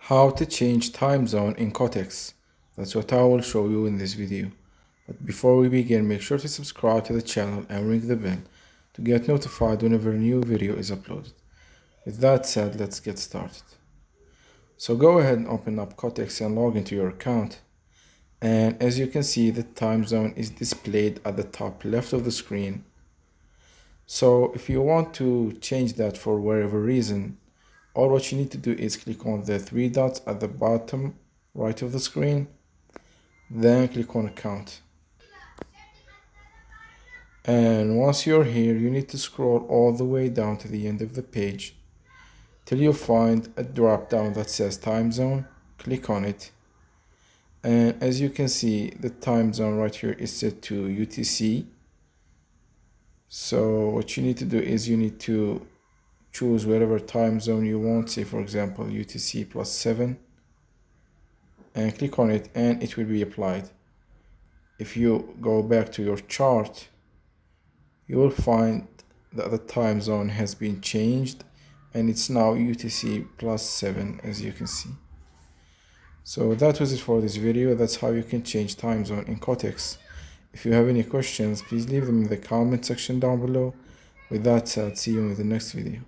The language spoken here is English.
How to change time zone in Quotex. That's what I will show you in this video. But before we begin, make sure to subscribe to the channel and ring the bell to get notified whenever a new video is uploaded. With that said, let's get started. So go ahead and open up Quotex and log into your account. And as you can see, the time zone is displayed at the top left of the screen. So if you want to change that for whatever reason, all what you need to do is click on the three dots at the bottom right of the screen, then click on account. And once you're here, you need to scroll all the way down to the end of the page till you find a drop down that says time zone. Click on it, and as you can see, the time zone right here is set to UTC. So what you need to do is you need to choose whatever time zone you want, say for example UTC +7, and click on it and it will be applied. If you go back to your chart, you will find that the time zone has been changed and it's now UTC +7, as you can see. So that was it for this video. That's how you can change time zone in Quotex. If you have any questions, please leave them in the comment section down below. With that said, see you in the next video.